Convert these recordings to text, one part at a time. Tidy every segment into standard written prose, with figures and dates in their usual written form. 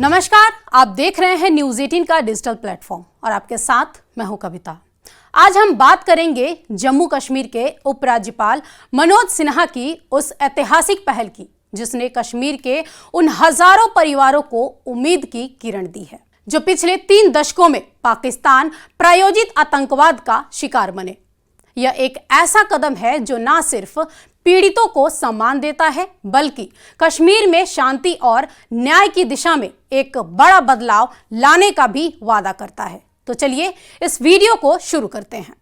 नमस्कार, आप देख रहे हैं न्यूज 18 का डिजिटल प्लेटफॉर्म और आपके साथ मैं हूं कविता। आज हम बात करेंगे जम्मू कश्मीर के उपराज्यपाल मनोज सिन्हा की उस ऐतिहासिक पहल की जिसने कश्मीर के उन हजारों परिवारों को उम्मीद की किरण दी है जो पिछले 3 दशकों में पाकिस्तान प्रायोजित आतंकवाद का शिकार बने। यह एक ऐसा कदम है जो न सिर्फ पीड़ितों को सम्मान देता है बल्कि कश्मीर में शांति और न्याय की दिशा में एक बड़ा बदलाव लाने का भी वादा करता है। तो चलिए इस वीडियो को शुरू करते हैं।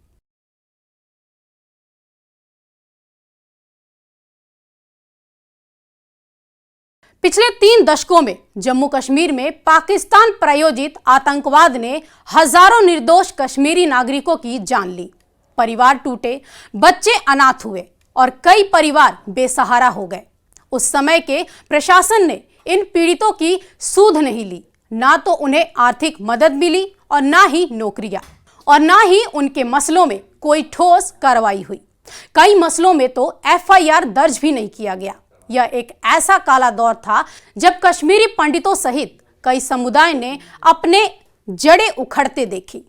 पिछले 3 दशकों में जम्मू कश्मीर में पाकिस्तान प्रायोजित आतंकवाद ने हजारों निर्दोष कश्मीरी नागरिकों की जान ली। परिवार टूटे, बच्चे अनाथ हुए और कई परिवार बेसहारा हो गए। उस समय के प्रशासन ने इन पीड़ितों की सूध नहीं ली, ना तो उन्हें आर्थिक मदद मिली और ना ही नौकरियां, और ना ही उनके मसलों में कोई ठोस कार्रवाई हुई। कई मसलों में तो FIR दर्ज भी नहीं किया गया। यह एक ऐसा काला दौर था जब कश्मीरी पंडितों सहित कई समुदाय ने अपने जड़ें उखड़ते देखी।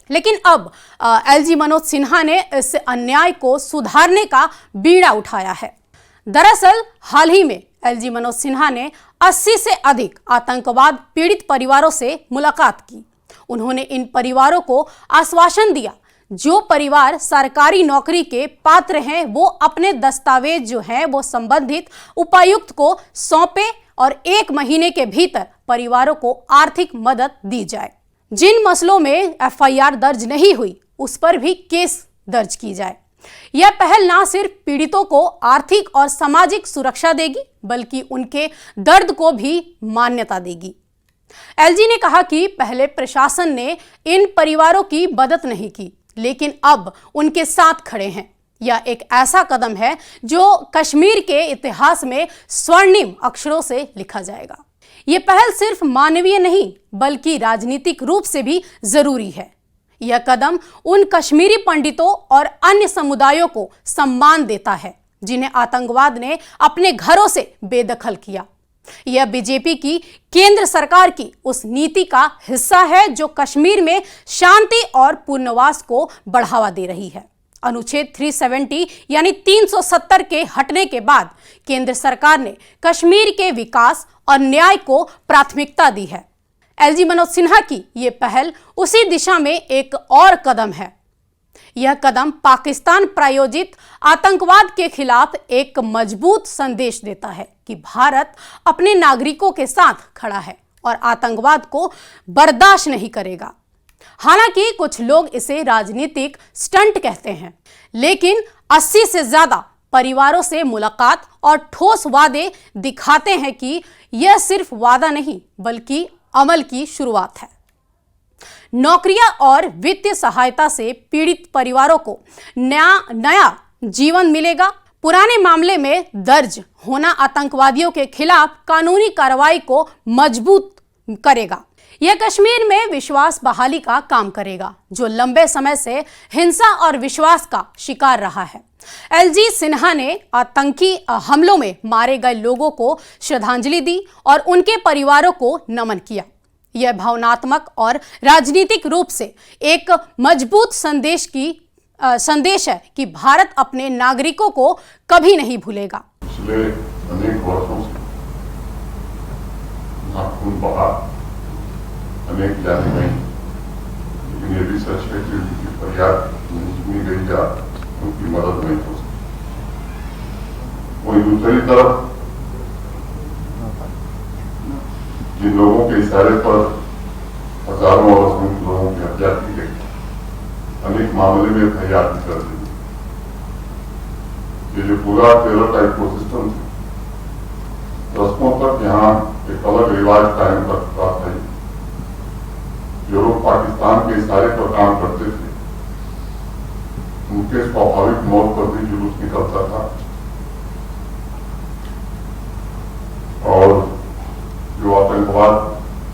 लेकिन अब LG मनोज सिन्हा ने इस अन्याय को सुधारने का बीड़ा उठाया है। दरअसल हाल ही में LG मनोज सिन्हा ने 80 से अधिक आतंकवाद पीड़ित परिवारों से मुलाकात की। उन्होंने इन परिवारों को आश्वासन दिया जो परिवार सरकारी नौकरी के पात्र हैं वो अपने दस्तावेज जो हैं वो संबंधित उपायुक्त को सौंपे और 1 महीने के भीतर परिवारों को आर्थिक मदद दी जाए। जिन मसलों में FIR दर्ज नहीं हुई उस पर भी केस दर्ज की जाए। यह पहल न सिर्फ पीड़ितों को आर्थिक और सामाजिक सुरक्षा देगी बल्कि उनके दर्द को भी मान्यता देगी। LG ने कहा कि पहले प्रशासन ने इन परिवारों की मदद नहीं की लेकिन अब उनके साथ खड़े हैं। यह एक ऐसा कदम है जो कश्मीर के इतिहास में स्वर्णिम अक्षरों से लिखा जाएगा। ये पहल सिर्फ मानवीय नहीं बल्कि राजनीतिक रूप से भी जरूरी है। यह कदम उन कश्मीरी पंडितों और अन्य समुदायों को सम्मान देता है जिन्हें आतंकवाद ने अपने घरों से बेदखल किया। यह बीजेपी की केंद्र सरकार की उस नीति का हिस्सा है जो कश्मीर में शांति और पुनर्वास को बढ़ावा दे रही है। अनुच्छेद 370 यानी 370 के हटने के बाद केंद्र सरकार ने कश्मीर के विकास और न्याय को प्राथमिकता दी है। LG मनोज सिन्हा की ये पहल उसी दिशा में एक और कदम है। यह कदम पाकिस्तान प्रायोजित आतंकवाद के खिलाफ एक मजबूत संदेश देता है कि भारत अपने नागरिकों के साथ खड़ा है और आतंकवाद को बर्दाश्त नहीं करेगा। हालांकि कुछ लोग इसे राजनीतिक स्टंट कहते हैं लेकिन 80 से ज्यादा परिवारों से मुलाकात और ठोस वादे दिखाते हैं कि यह सिर्फ वादा नहीं बल्कि अमल की शुरुआत है। नौकरियां और वित्तीय सहायता से पीड़ित परिवारों को नया जीवन मिलेगा। पुराने मामले में दर्ज होना आतंकवादियों के खिलाफ कानूनी कार्रवाई को मजबूत करेगा। यह कश्मीर में विश्वास बहाली का काम करेगा जो लंबे समय से हिंसा और विश्वास का शिकार रहा है। LG सिन्हा ने आतंकी हमलों में मारे गए लोगों को श्रद्धांजलि दी और उनके परिवारों को नमन किया। यह भावनात्मक और राजनीतिक रूप से एक मजबूत संदेश है कि भारत अपने नागरिकों को कभी नहीं भूलेगा। पिछले अनेक वर्षों से अनेक जाने गई लेकिन ये भी सच है कि उनकी फरियाद नहीं सुनी गई या उनकी मदद नहीं हो सकी। वहीं दूसरी तरफ जिन लोगों के इशारे पर हजारों और असंख्य लोगों की हत्या की गई, अनेक मामले में फरियाद भी कर दी। ये जो पूरा टेरर का इकोसिस्टम था, दशकों तक यहाँ एक अलग रिवाज कायम कर चुका था। जो लोग पाकिस्तान के इशारे पर काम करते थे उनके स्वाभाविक मौत पर भी जुलूस निकलता था और जो आतंकवाद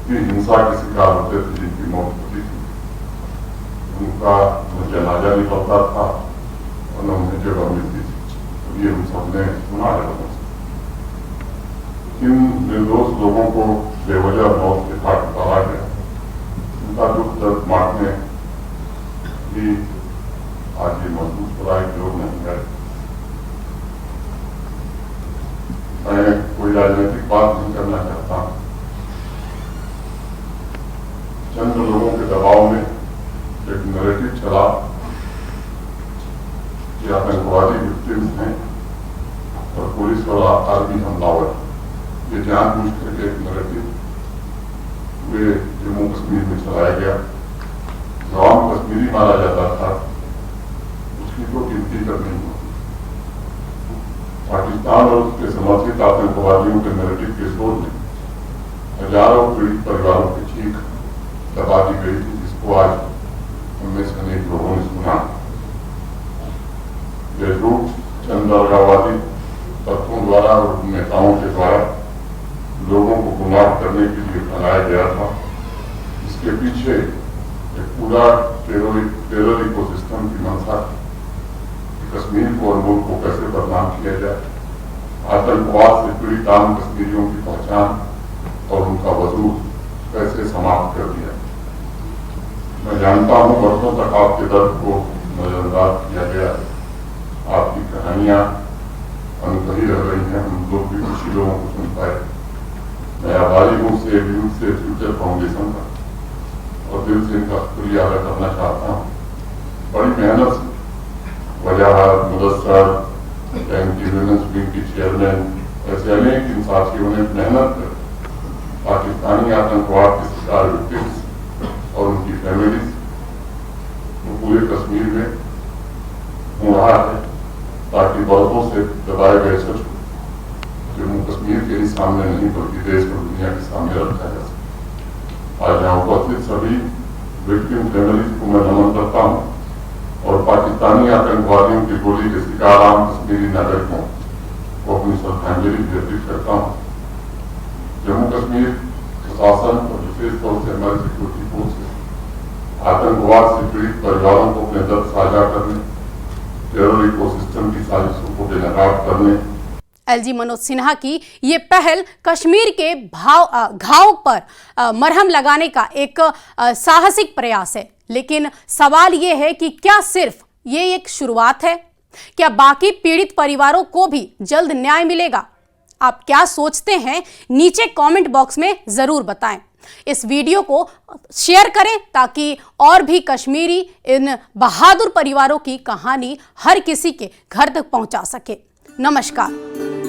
की हिंसा के शिकार होते थे जिनकी मौत होती थी उनका न जनाजा निकलता था और न उन्हें जगह मिलती थी। तो ये हम सबने सुना है। इन निर्दोष लोगों को बेवजह मौत के घाट उतारा गया। उनका दुख दर्द बांटने भी आज ये महसूस हो रहा है कि लोग नहीं गए। मैं कोई राजनीतिक बात नहीं करना चाहता। चंद लोगों के दबाव में एक नैरेटिव चला कि आतंकवादी विक्टिम्स हैं और पुलिस और आर्मी हमलावर। ये जानबूझ करके एक नैरेटिव वे जम्मू कश्मीर में चलाया गया। जो आम कश्मीरी मारा जाता था उसकी तो गिनती करनी होती। पाकिस्तान और उसके समर्थित आतंकवादियों के नैरेटिव के शोर में हजारों पीड़ित परिवारों की चीख दबा दी गई थी, जिसको आज उनमें से अनेक लोगों ने सुना। यह झूठ चंद अलगाववादी तत्वों द्वारा और नेताओं के द्वारा लोगों को गुमराह करने के लिए फैलाया गया था। इसके पीछे एक पूरा टेरर इकोसिस्टम की मंशा कश्मीर को और मुल्क को कैसे बदनाम किया जाए, आतंकवाद से पीड़ित आम कश्मीरियों की पहचान और उनका वजूद कैसे समाप्त कर दिया। मैं जानता हूं वर्षों तक आपके दर्द को नजरअंदाज किया गया। आपकी कहानियां अनकही रह रही हैं। हम लोग भी कुछ लोगों को सुन पाए। मैं आभारी हूं से फ्यूचर फाउंडेशन का और दिल से इनका शुक्रिया अदा करना चाहता हूं। बड़ी मेहनत से वजाहत मुदस्सर विमेंस विंग की चेयरमैन ऐसे अनेक इन साथियों ने मेहनत कर पाकिस्तानी आतंकवाद के शिकार विक्टिम्स और उनकी फैमिलीज को पूरे कश्मीर में हो रहा है, ताकि बरसों से दबाए गए सच जम्मू कश्मीर के ही सामने नहीं बल्कि देश और दुनिया के सामने रखा जा सके। आज यहाँ उपस्थित सभी विक्टिम फैमिलीज को मैं नमन करता हूँ और पाकिस्तानी आतंकवादियों की गोली के शिकार आम कश्मीरी नागरिकों को अपनी श्रद्धांजलि भी अर्पित करता हूँ। जम्मू कश्मीर प्रशासन और विशेष तौर से हमारे सिक्योरिटी फोर्सेस आतंकवाद से पीड़ित परिवारों को अपने दर्द साझा करने, टेरर इकोसिस्टम की साजिशों को बेनकाब करने। एलजी मनोज सिन्हा की ये पहल कश्मीर के घाव पर मरहम लगाने का एक साहसिक प्रयास है। लेकिन सवाल ये है कि क्या सिर्फ ये एक शुरुआत है? क्या बाकी पीड़ित परिवारों को भी जल्द न्याय मिलेगा? आप क्या सोचते हैं? नीचे कमेंट बॉक्स में जरूर बताएं। इस वीडियो को शेयर करें ताकि और भी कश्मीरी इन बहादुर परिवारों की कहानी हर किसी के घर तक पहुंचा सके। नमस्कार।